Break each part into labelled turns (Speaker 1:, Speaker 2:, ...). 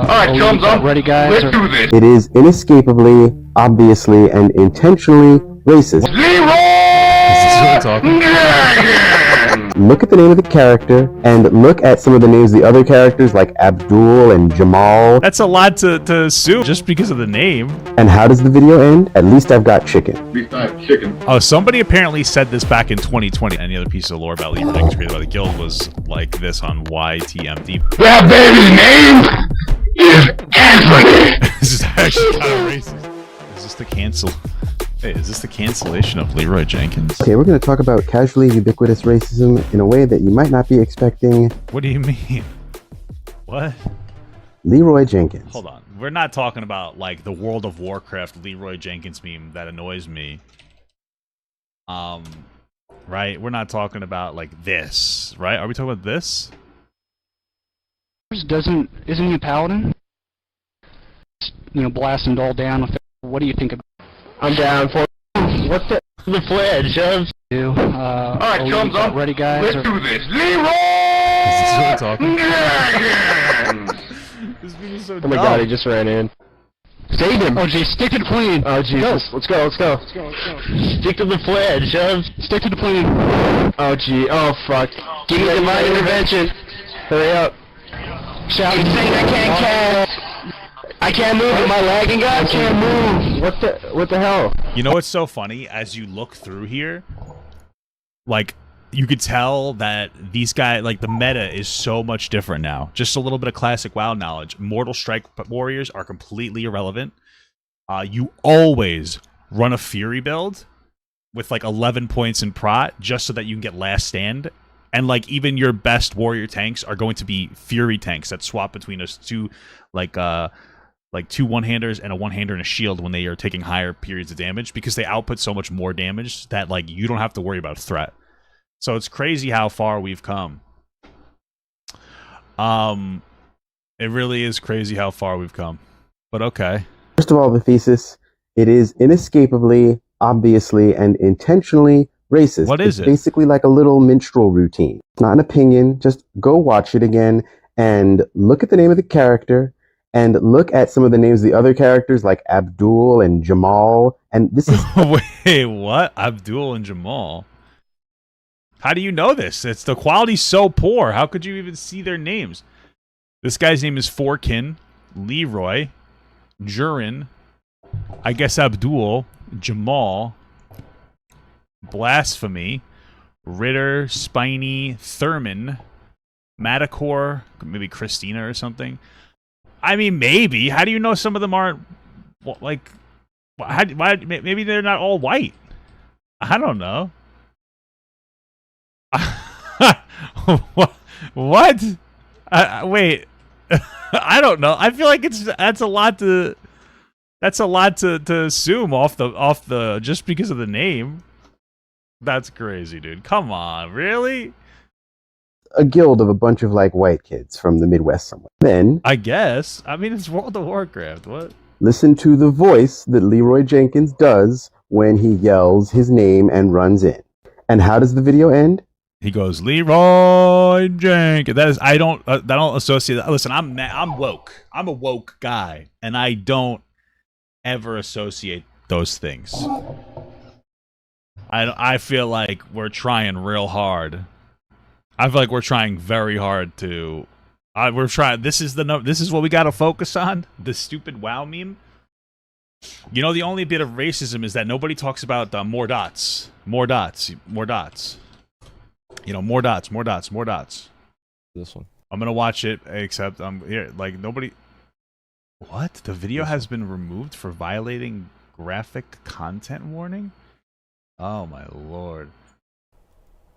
Speaker 1: Alright, chums up.
Speaker 2: Ready, guys?
Speaker 1: Let's do this.
Speaker 3: It is inescapably, obviously, and intentionally racist. Look at the name of the character, and look at some of the names of the other characters like Abdul and Jamal.
Speaker 4: That's a lot to assume just because of the name.
Speaker 3: And how does the video end? At least I've got chicken.
Speaker 1: At least I have chicken.
Speaker 4: Oh, somebody apparently said this back in 2020. Any other piece of lore about Leeroy Jenkins created by the guild was like this on YTMD.
Speaker 1: That baby's name is Anthony.
Speaker 4: This is actually kind of racist. Is this the cancel? Hey, is this the cancellation of Leeroy Jenkins?
Speaker 3: Okay, we're going to talk about casually ubiquitous racism in a way that you might not be expecting.
Speaker 4: What do you mean? What?
Speaker 3: Leeroy Jenkins.
Speaker 4: Hold on. We're not talking about like the World of Warcraft Leeroy Jenkins meme that annoys me. Right? We're not talking about like this, right? Are we talking about this?
Speaker 2: Isn't he a paladin? You know, blasting all down with it. What do you think about?
Speaker 5: I'm down for what's the pledge of?
Speaker 1: Alright, chums up.
Speaker 2: Ready, guys?
Speaker 1: Let's do this. Leeroy Jenkins.
Speaker 4: This video's so
Speaker 5: Oh my god, he just ran in. Save him!
Speaker 2: Oh geez, stick to the plane!
Speaker 5: Oh Jesus, let's go. Stick to the pledge of.
Speaker 2: Stick to the plane!
Speaker 5: Oh gee, oh fuck. Give me divine intervention. Hurry up.
Speaker 2: Shout!
Speaker 5: He's saying I can't cast. I can't move. Am I lagging, guys? I can't move. What the hell?
Speaker 4: You know what's so funny? As you look through here, like, you could tell that these guys, like, the meta is so much different now. Just a little bit of classic WoW knowledge. Mortal Strike warriors are completely irrelevant. You always run a Fury build with, like, 11 points in prot just so that you can get last stand. And, like, even your best warrior tanks are going to be Fury tanks that swap between us two, like two one-handers and a one-hander and a shield when they are taking higher periods of damage because they output so much more damage that, like, you don't have to worry about threat. So it's crazy how far we've come. It really is crazy how far we've come. But okay.
Speaker 3: First of all, the thesis, it is inescapably, obviously, and intentionally racist.
Speaker 4: What is
Speaker 3: it's
Speaker 4: it?
Speaker 3: Basically like a little minstrel routine. It's not an opinion. Just go watch it again and look at the name of the character and look at some of the names of the other characters like Abdul and Jamal. And this is...
Speaker 4: Wait, what? Abdul and Jamal? How do you know this? It's the quality's so poor. How could you even see their names? This guy's name is Forkin, Leeroy, Jurin, I guess Abdul, Jamal, Blasphemy, Ritter, Spiny, Thurman, Matacore, maybe Christina or something. I mean, maybe. How do you know some of them aren't, like, why, maybe they're not all white? I don't know. What? Wait. I don't know. I feel like that's a lot to assume off the just because of the name. That's crazy, dude. Come on, really?
Speaker 3: a guild of a bunch of like white kids from the Midwest somewhere. Then
Speaker 4: I guess. I mean, it's World of Warcraft. What?
Speaker 3: Listen to the voice that Leeroy Jenkins does when he yells his name and runs in. And how does the video end?
Speaker 4: He goes, Leeroy Jenkins. That is, I don't associate that. Listen, I'm woke. I'm a woke guy, and I don't ever associate those things. I feel like we're trying real hard. I feel like we're trying very hard to. We're trying. This is what we got to focus on. The stupid WoW meme. You know, the only bit of racism is that nobody talks about more dots, more dots, more dots. You know, more dots, more dots, more dots.
Speaker 6: This one.
Speaker 4: I'm gonna watch it, except I'm here. Like nobody. What? The video has been removed for violating graphic content warning. Oh my lord.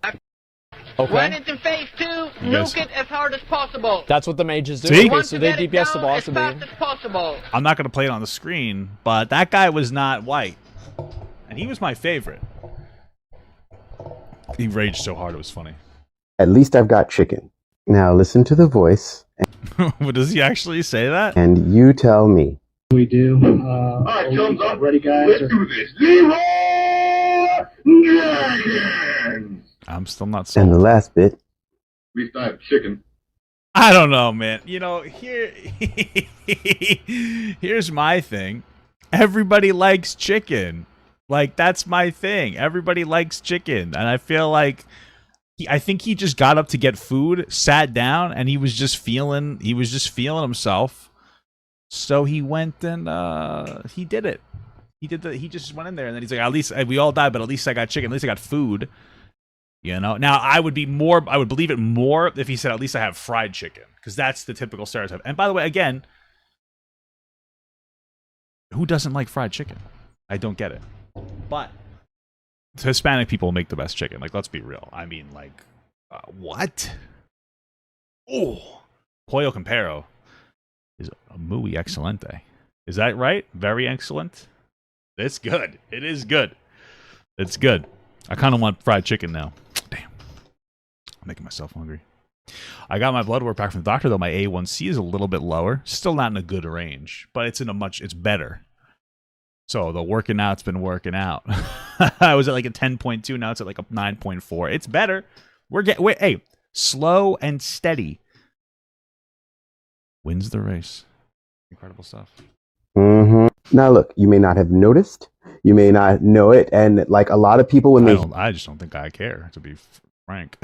Speaker 6: Okay.
Speaker 7: Run into phase 2, nuke it as hard as possible.
Speaker 6: That's what the mages do.
Speaker 4: See?
Speaker 6: Okay, so they DPS the boss
Speaker 7: as fast as possible.
Speaker 4: I'm not gonna play it on the screen, but that guy was not white, and he was my favorite. He raged so hard it was funny.
Speaker 3: At least I've got chicken. Now listen to the voice.
Speaker 4: Does he actually say that?
Speaker 3: And you tell me.
Speaker 2: We do.
Speaker 1: Alright, chums up.
Speaker 2: Ready, guys?
Speaker 1: Let's do this. Leeroy Jenkins.
Speaker 4: I'm still not
Speaker 3: And the
Speaker 4: sold.
Speaker 3: last bit.
Speaker 1: At least I have chicken.
Speaker 4: I don't know, man. You know, here's my thing. Everybody likes chicken. Like, that's my thing. Everybody likes chicken. And I feel like I think he just got up to get food, sat down, and he was just feeling himself. So he went and he did it. He just went in there, and then he's like, at least we all died, but at least I got chicken. At least I got food. You know. Now I would believe it more if he said, at least I have fried chicken, because that's the typical stereotype. And by the way, again, who doesn't like fried chicken? I don't get it. But Hispanic people make the best chicken. Like, let's be real. I mean, like, what? Oh, pollo campero is muy excelente. Is that right? Very excellent. It's good. It is good. It's good. I kind of want fried chicken now. Damn. I'm making myself hungry. I got my blood work back from the doctor, though. My A1C is a little bit lower. Still not in a good range, but it's better. So the working out's been working out. I was at like a 10.2. Now it's at like a 9.4. It's better. Hey, slow and steady wins the race. Incredible stuff.
Speaker 3: Mm-hmm. Now, look, you may not have noticed, you may not know it, and like a lot of people, when
Speaker 4: I just don't think I care, to be frank.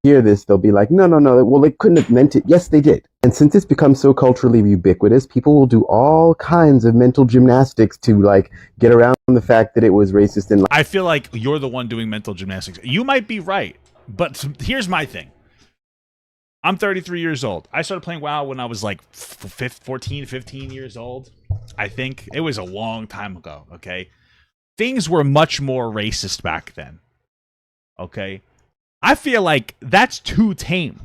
Speaker 3: hear this, they'll be like, no, well, they couldn't have meant it. Yes, they did. And since it's become so culturally ubiquitous, people will do all kinds of mental gymnastics to like get around the fact that it was racist. And
Speaker 4: I feel like you're the one doing mental gymnastics. You might be right, but here's my thing. I'm 33 years old. I started playing WoW when I was like 14, 15 years old. I think it was a long time ago, okay? Things were much more racist back then, okay? I feel like that's too tame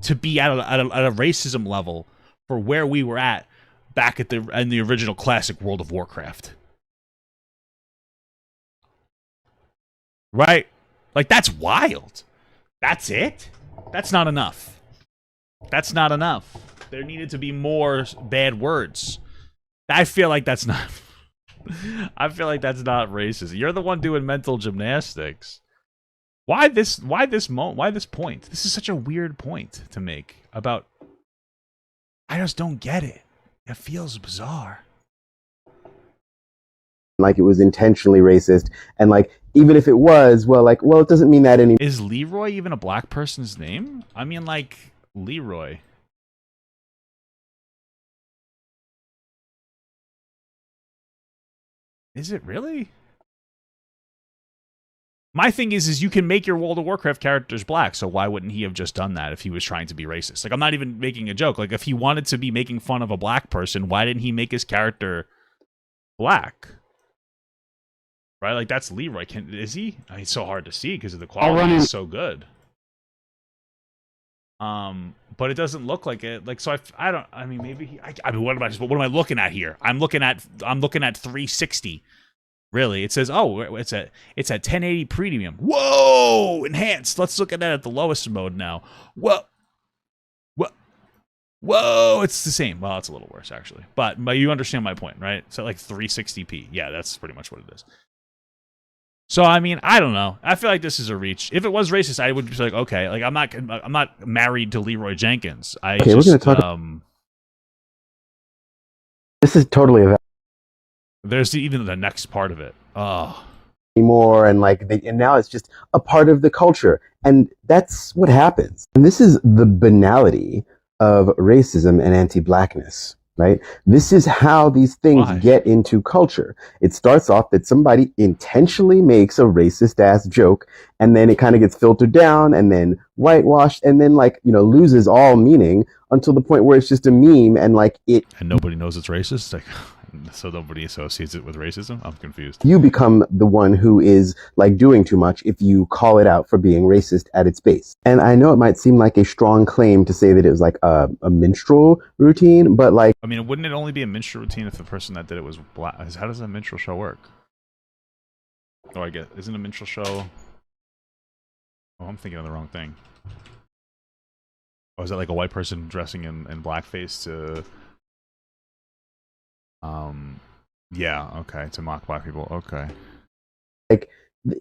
Speaker 4: to be at a racism level for where we were at back in the original classic World of Warcraft. Right? Like, that's wild. That's it? That's not enough. That's not enough. There needed to be more bad words. I feel like that's not... I feel like that's not racist. You're the one doing mental gymnastics. Why this point? This is such a weird point to make about... I just don't get it. It feels bizarre.
Speaker 3: like it was intentionally racist, and like even if it was, well, it doesn't mean that anymore.
Speaker 4: Is Leeroy even a black person's name? I mean, like, Leeroy. Is it really? My thing is you can make your World of Warcraft characters black, so why wouldn't he have just done that if he was trying to be racist? Like, I'm not even making a joke. Like, if he wanted to be making fun of a black person, why didn't he make his character black? Right? Like, that's Leeroy. Is he? I mean, it's so hard to see because of the quality is so good. But it doesn't look like it. Like, so I mean, maybe I mean, what am I looking at here? I'm looking at 360. Really, it says, oh, it's at 1080 premium. Whoa, enhanced. Let's look at that at the lowest mode now. Whoa, it's the same. Well, it's a little worse actually, but you understand my point, right? So like 360p. Yeah, that's pretty much what it is. So I mean, I don't know. I feel like this is a reach. If it was racist, I would be like, okay, like I'm not married to Leeroy Jenkins.
Speaker 3: We're gonna talk. This is totally a.
Speaker 4: There's even the next part of it. Oh.
Speaker 3: Anymore, and and now it's just a part of the culture, and that's what happens. And this is the banality of racism and anti-blackness, right? This is how these things get into culture. It starts off that somebody intentionally makes a racist ass joke, and then it kind of gets filtered down, and then whitewashed, and then loses all meaning until the point where it's just a meme, and
Speaker 4: and nobody knows it's racist. Like. So nobody associates it with racism? I'm confused.
Speaker 3: You become the one who is doing too much if you call it out for being racist at its base. And I know it might seem like a strong claim to say that it was like a minstrel routine, but I
Speaker 4: mean, wouldn't it only be a minstrel routine if the person that did it was black? How does a minstrel show work? Oh, I guess, isn't a minstrel show... Oh, I'm thinking of the wrong thing. Oh, is that like a white person dressing in blackface to... Yeah, okay, to mock black people, okay.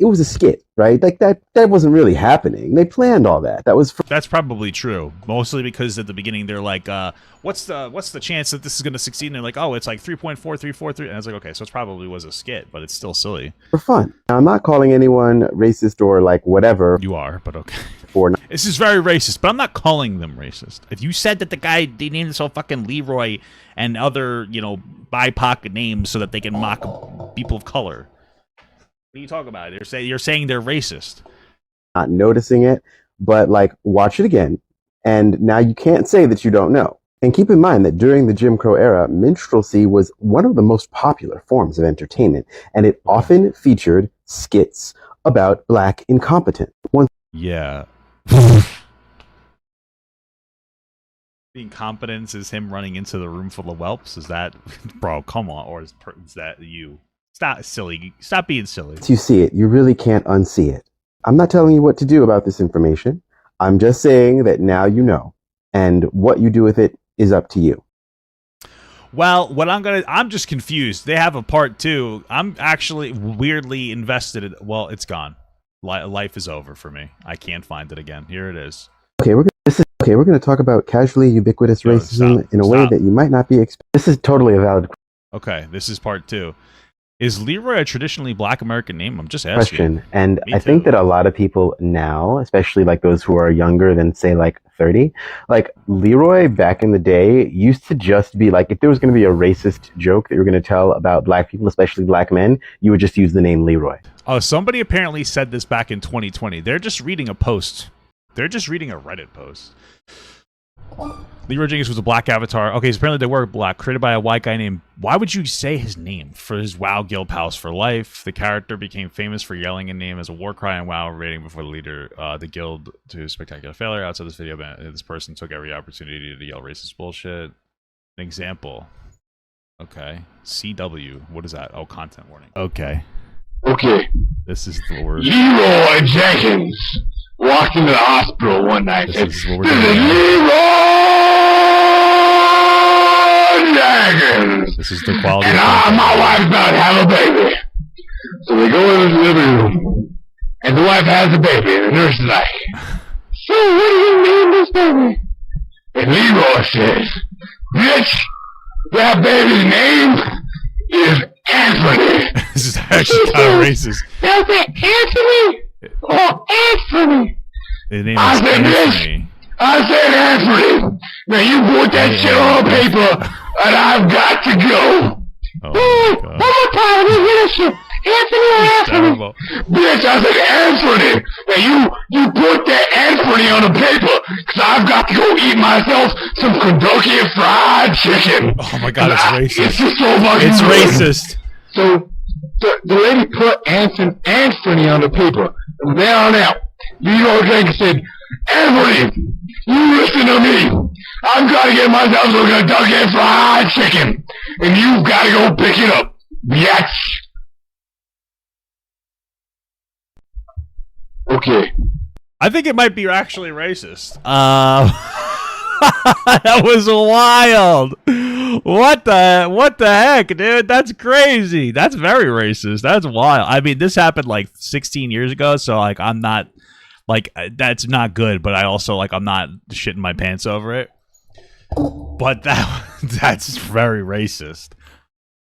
Speaker 3: it was a skit, right? Like that wasn't really happening. They planned all that. That was
Speaker 4: That's probably true. Mostly because at the beginning they're like, what's the chance that this is going to succeed? And they're like, oh, it's like 3.4343. And I was like, okay, so it probably was a skit, but it's still silly.
Speaker 3: for fun. Now, I'm not calling anyone racist or like whatever.
Speaker 4: You are, but okay.
Speaker 3: For
Speaker 4: This is very racist, but I'm not calling them racist. If you said that the guy, they named himself fucking Leeroy and other, BIPOC names so that they can mock people of color. What are you talking about? You're saying they're racist.
Speaker 3: not noticing it, but like watch it again, and now you can't say that you don't know. And keep in mind that during the Jim Crow era, minstrelsy was one of the most popular forms of entertainment, and it often featured skits about black incompetence.
Speaker 4: Yeah. The incompetence is him running into the room full of whelps? Is that... Bro, come on. Or is that you? Stop silly. Stop being silly.
Speaker 3: Once you see it, you really can't unsee it. I'm not telling you what to do about this information. I'm just saying that now you know, and what you do with it is up to you.
Speaker 4: Well, I'm just confused. They have a part 2. I'm actually weirdly invested in... Well, it's gone. Life is over for me. I can't find it again. Here it is.
Speaker 3: Okay, we're going to talk about casually ubiquitous racism in a way that you might not be This is totally a valid
Speaker 4: Okay, this is part 2. Is Leeroy a traditionally black American name? I'm just asking.
Speaker 3: question. And
Speaker 4: Me
Speaker 3: I think
Speaker 4: too.
Speaker 3: that a lot of people now, especially like those who are younger than say like 30, like Leeroy back in the day used to just be like, if there was going to be a racist joke that you were going to tell about black people, especially black men, you would just use the name Leeroy.
Speaker 4: Oh, somebody apparently said this back in 2020. They're just reading a post. They're just reading a Reddit post. Leeroy Jenkins was a black avatar. Okay, so apparently they were black, created by a white guy named... Why would you say his name? For his WoW guild pals for life. The character became famous for yelling a name as a war cry in WoW rating before the leader, the guild, to spectacular failure. Outside this video, this person took every opportunity to yell racist bullshit. An example. Okay. CW. What is that? Oh, content warning. Okay.
Speaker 1: Okay.
Speaker 4: This is the word.
Speaker 1: Leeroy Jenkins walked into the hospital one night and said,
Speaker 4: This is what we're
Speaker 1: "This
Speaker 4: doing
Speaker 1: is
Speaker 4: now.
Speaker 1: Leeroy Jenkins.
Speaker 4: This is the quality
Speaker 1: And
Speaker 4: of
Speaker 1: my wife's about to have a baby." So they go into the living room, and the wife has the baby, and the nurse is like, "So what do you name this baby?" And Leeroy says, "Bitch, that baby's name is Anthony."
Speaker 4: This is actually kind of racist.
Speaker 1: That's it, Anthony? Oh, Anthony.
Speaker 4: His name
Speaker 1: I
Speaker 4: is
Speaker 1: said,
Speaker 4: Anthony.
Speaker 1: I said, "Anthony, now you put that shit on paper, and I've got to go."
Speaker 4: Oh my God.
Speaker 1: One more time, you hear this shit. Anthony or
Speaker 4: It's
Speaker 1: Anthony?
Speaker 4: terrible.
Speaker 1: Bitch, I said, "Anthony, now you put that Anthony on the paper, because I've got to go eat myself some Kentucky Fried Chicken."
Speaker 4: Oh my God, it's racist.
Speaker 1: It's just so fucking
Speaker 4: It's
Speaker 1: good.
Speaker 4: racist.
Speaker 1: So the lady put Anthony on the paper. From there on out, Leeroy Jenkins said, "Anthony, you listen to me. I've got to get myself some Kentucky Fried Chicken, and you've got to go pick it up. Yes." Okay.
Speaker 4: I think it might be actually racist. That was wild. What the heck, dude? That's crazy. That's very racist. That's wild. I mean, this happened like 16 years ago, so like I'm not like that's not good, but I also like I'm not shitting my pants over it. But that's very racist.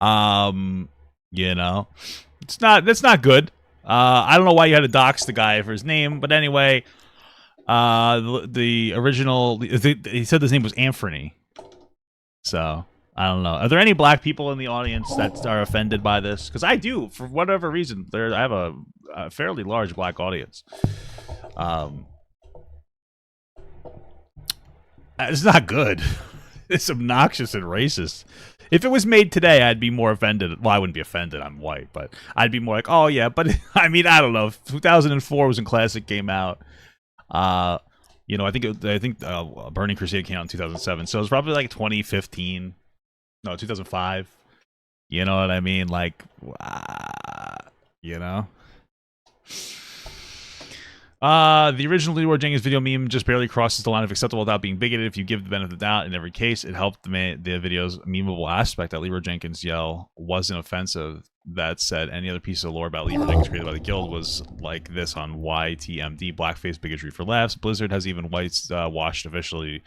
Speaker 4: That's not good. I don't know why you had to dox the guy for his name, but anyway, the original, he said his name was Anthony. So, I don't know. Are there any black people in the audience that are offended by this? Because I do, for whatever reason. I have a fairly large black audience. It's not good. It's obnoxious and racist. If it was made today, I'd be more offended. Well, I wouldn't be offended. I'm white, but I'd be more like, oh yeah. But I mean, I don't know. 2004 was when Classic came out. I think Burning Crusade came out in 2007, so it was probably like 2015. No, 2005. You know what I mean? Like, you know. The original Leeroy Jenkins video meme just barely crosses the line of acceptable without being bigoted. If you give the benefit of the doubt in every case, it helped the video's memeable aspect that Leeroy Jenkins yell wasn't offensive. That said, any other piece of lore about Leeroy Jenkins created by the guild was like this on YTMD, blackface bigotry for laughs. Blizzard has even washed official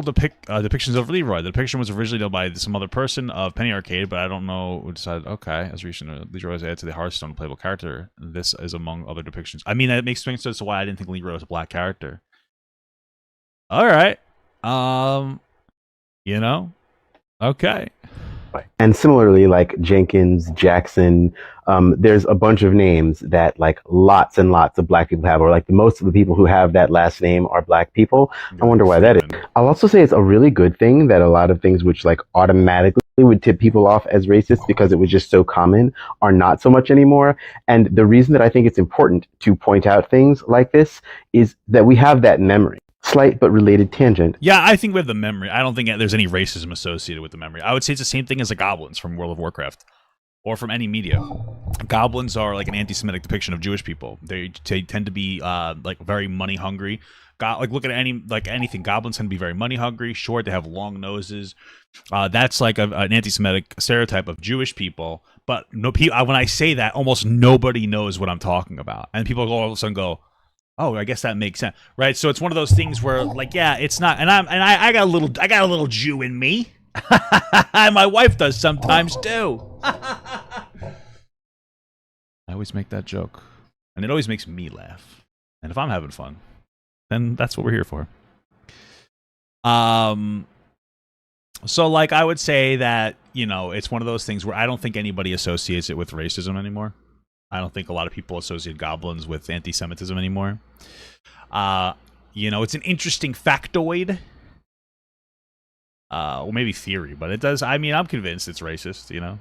Speaker 4: depictions of Leeroy. The depiction was originally done by some other person of Penny Arcade, but I don't know who decided, okay, as recent, Leeroy was added to the Hearthstone playable character. This is among other depictions. I mean, that makes sense as to why I didn't think Leeroy was a black character. All right. You know? Okay.
Speaker 3: And similarly, like Jenkins, Jackson, there's a bunch of names that like lots and lots of black people have, or like most of the people who have that last name are black people. I wonder why that is. I'll also say it's a really good thing that a lot of things which like automatically would tip people off as racist because it was just so common are not so much anymore. And the reason that I think it's important to point out things like this is that we have that memory. Slight but related tangent.
Speaker 4: Yeah, I think we have the memory. I don't think there's any racism associated with the memory. I would say it's the same thing as the goblins from World of Warcraft or from any media. Goblins are like an anti-Semitic depiction of Jewish people. They tend to be like very money hungry. Like look at anything. Goblins tend to be very money hungry, short. They have long noses. That's like an anti-Semitic stereotype of Jewish people. But no, when I say that, almost nobody knows what I'm talking about, and people all of a sudden go, oh, I guess that makes sense, right? So it's one of those things where, like, yeah, it's not, and I got a little Jew in me. My wife does sometimes too. I always make that joke, and it always makes me laugh. And if I'm having fun, then that's what we're here for. So like I would say that, you know, it's one of those things where I don't think anybody associates it with racism anymore. I don't think a lot of people associate goblins with anti-Semitism anymore. You know, it's an interesting factoid. Or maybe theory, but it does. I mean, I'm convinced it's racist, you know.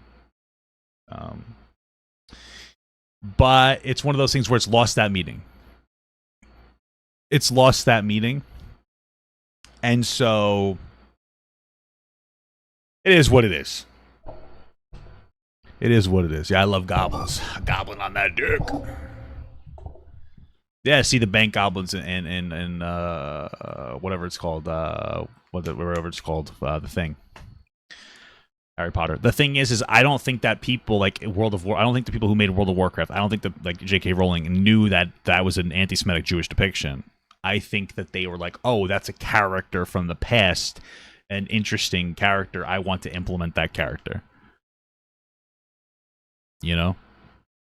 Speaker 4: But it's one of those things where it's lost that meaning. It's lost that meaning. And so it is what it is. It is what it is. Yeah, I love goblins. A goblin on that dick. Yeah, see the bank goblins in whatever it's called. Whatever it's called. The Thing. Harry Potter. The thing is I don't think that people like World of War. I don't think the people who made World of Warcraft. I don't think that like J.K. Rowling knew that that was an anti-Semitic Jewish depiction. I think that they were like, oh, that's a character from the past, an interesting character. I want to implement that character. You know?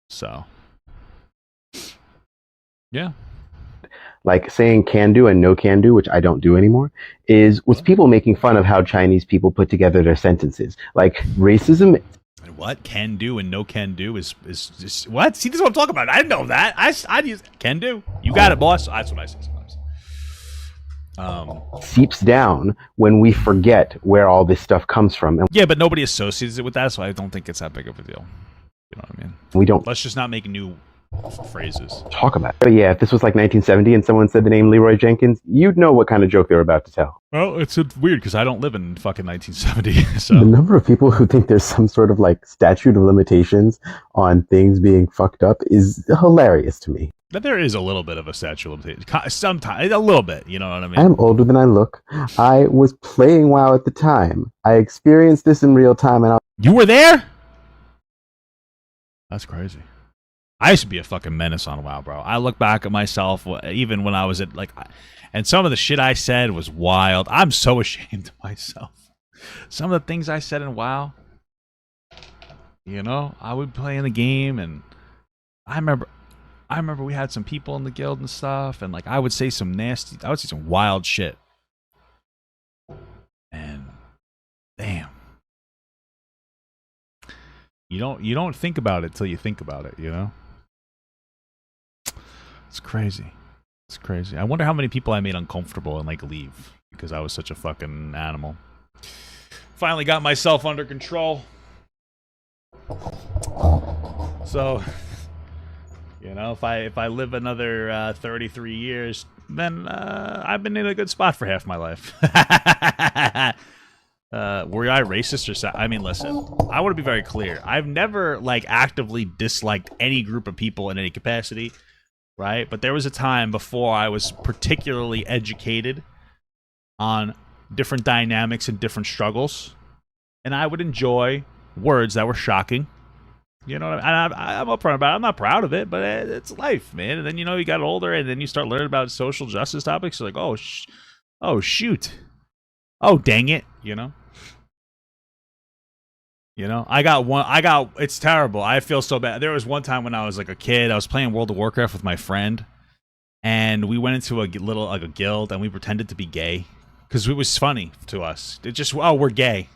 Speaker 4: So. Yeah.
Speaker 3: Like saying can do and no can do, which I don't do anymore, was people making fun of how Chinese people put together their sentences. Like racism.
Speaker 4: What? Can do and no can do is just what? See, this is what I'm talking about. I didn't know that. I use can do. You got it, boss. That's what I say sometimes.
Speaker 3: Seeps down when we forget where all this stuff comes from. And
Speaker 4: yeah, but nobody associates it with that, so I don't think it's that big of a deal. You know what I mean?
Speaker 3: We don't.
Speaker 4: Let's just not make new phrases.
Speaker 3: Talk about it. But yeah, if this was like 1970 and someone said the name Leeroy Jenkins, you'd know what kind of joke they were about to tell.
Speaker 4: Well, it's weird because I don't live in fucking 1970. So
Speaker 3: the number of people who think there's some sort of like statute of limitations on things being fucked up is hilarious to me.
Speaker 4: But there is a little bit of a statute of limitations. Sometimes, a little bit, you know what I mean?
Speaker 3: I'm older than I look. I was playing WoW at the time. I experienced this in real time, and
Speaker 4: you were there? That's crazy. I used to be a fucking menace on WoW, bro. I look back at myself, even when I was at, like, and some of the shit I said was wild. I'm so ashamed of myself. Some of the things I said in WoW, you know, I would play in the game, and I remember we had some people in the guild and stuff, and, like, I would say some wild shit. And, damn. You don't think about it till you think about it, you know? It's crazy. It's crazy. I wonder how many people I made uncomfortable and like leave because I was such a fucking animal. Finally got myself under control. So, you know, if I live another 33 years, then I've been in a good spot for half my life. Were I racist or so? I mean, listen, I want to be very clear. I've never like actively disliked any group of people in any capacity. right? But there was a time before I was particularly educated on different dynamics and different struggles, and I would enjoy words that were shocking. You know what I mean? I'm upfront about it. I'm not proud of it, but it's life, man. And then, you got older, and then you start learning about social justice topics. You're like, oh, shoot. Oh, dang it, it's terrible. I feel so bad. There was one time when I was like a kid, I was playing World of Warcraft with my friend, and we went into a guild, and we pretended to be gay because it was funny to us. It just, we're gay.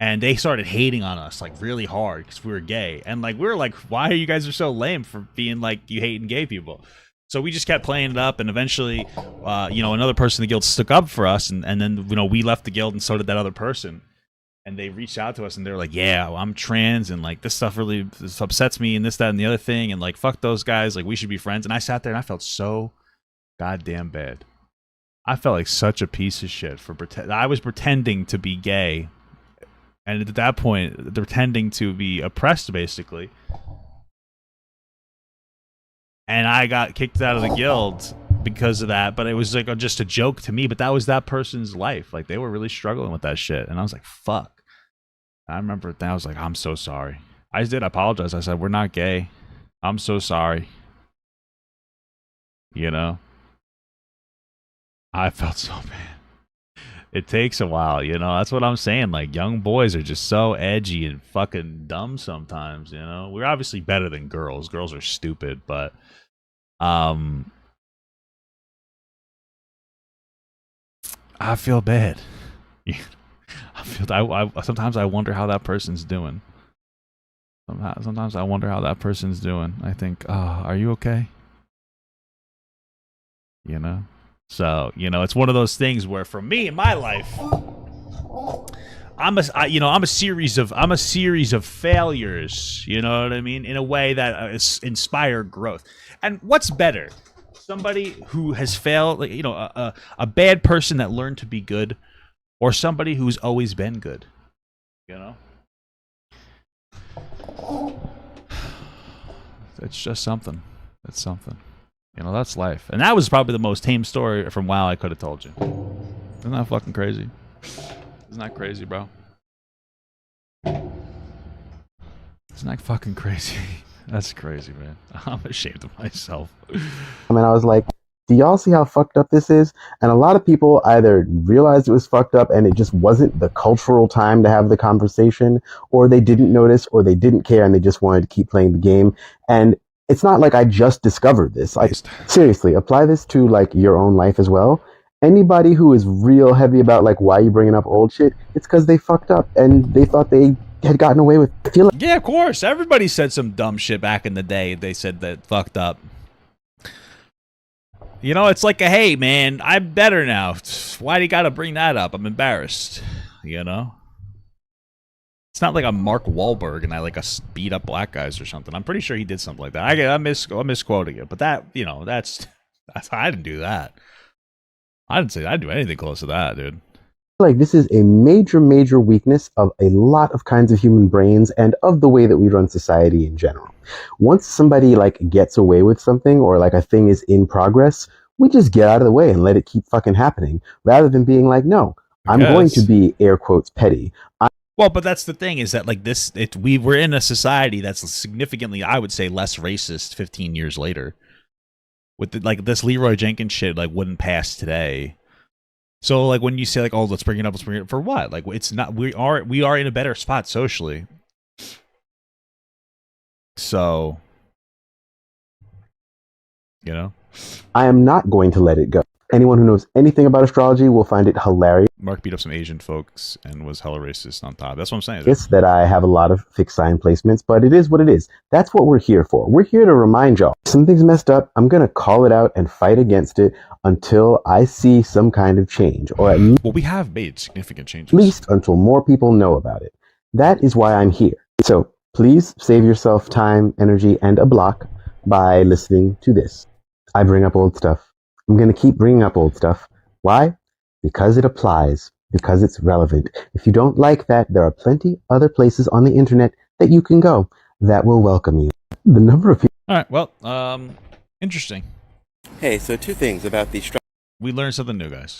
Speaker 4: And they started hating on us like really hard because we were gay. And like we were like, why are you guys so lame for being like you hating gay people? So we just kept playing it up, and eventually, another person in the guild stuck up for us, and then we left the guild, and so did that other person. And they reached out to us, and they were like, yeah, well, I'm trans, and like this upsets me, and this, that, and the other thing, and like fuck those guys, like we should be friends. And I sat there and I felt so goddamn bad. I felt like such a piece of shit for I was pretending to be gay. And at that point, they're pretending to be oppressed, basically. And I got kicked out of the guild because of that. But it was like just a joke to me. But that was that person's life. Like, they were really struggling with that shit. And I was like, fuck. I remember that. I was like, I'm so sorry. I did apologize. I said, we're not gay. I'm so sorry. I felt so bad. It takes a while, that's what I'm saying. Like, young boys are just so edgy and fucking dumb sometimes, We're obviously better than girls. Girls are stupid, but I feel bad. Sometimes I wonder how that person's doing. Sometimes I wonder how that person's doing. I think, are you okay? So, it's one of those things where, for me in my life, I'm a series of failures. You know what I mean? In a way that inspire growth. And what's better, somebody who has failed, like, a bad person that learned to be good, or somebody who's always been good. It's just something. It's something. That's life. And that was probably the most tame story from WoW I could have told you. Isn't that fucking crazy? Isn't that crazy, bro? Isn't that fucking crazy? That's crazy, man. I'm ashamed of myself.
Speaker 3: I mean, I was like, do y'all see how fucked up this is? And a lot of people either realized it was fucked up and it just wasn't the cultural time to have the conversation, or they didn't notice, or they didn't care and they just wanted to keep playing the game. And it's not like I just discovered this. Like, seriously, apply this to like your own life as well. Anybody who is real heavy about like why you bringing up old shit, it's because they fucked up and they thought they had gotten away with it.
Speaker 4: Yeah, of course. Everybody said some dumb shit back in the day. They said that fucked up. It's like a, hey, man, I'm better now. Why do you got to bring that up? I'm embarrassed. It's not like I'm Mark Wahlberg and I beat up black guys or something. I'm pretty sure he did something like that. I'm misquoting it, but that, that's I didn't do that. I didn't say I'd do anything close to that, dude.
Speaker 3: Like, this is a major, major weakness of a lot of kinds of human brains and of the way that we run society in general. Once somebody gets away with something, or a thing is in progress, we just get out of the way and let it keep fucking happening, rather than being like, no, I'm going to be air quotes petty.
Speaker 4: Well, but that's the thing, is that we were in a society that's significantly, I would say, less racist 15 years later. With this Leeroy Jenkins shit wouldn't pass today. So when you say oh, let's bring it up for what? It's not, we are in a better spot socially. So,
Speaker 3: I am not going to let it go. Anyone who knows anything about astrology will find it hilarious.
Speaker 4: Mark beat up some Asian folks and was hella racist on top. That's what I'm saying.
Speaker 3: It's that I have a lot of fixed sign placements, but it is what it is. That's what we're here for. We're here to remind y'all. Something's messed up. I'm going to call it out and fight against it until I see some kind of change. Or at
Speaker 4: we have made significant changes.
Speaker 3: least until more people know about it. That is why I'm here. So please save yourself time, energy, and a block by listening to this. I bring up old stuff. I'm going to keep bringing up old stuff. Why? Because it applies. Because it's relevant. If you don't like that, there are plenty other places on the internet that you can go that will welcome you. The number of people...
Speaker 4: All right, well, Interesting.
Speaker 3: Hey, so two things about the
Speaker 4: We learned something new, guys.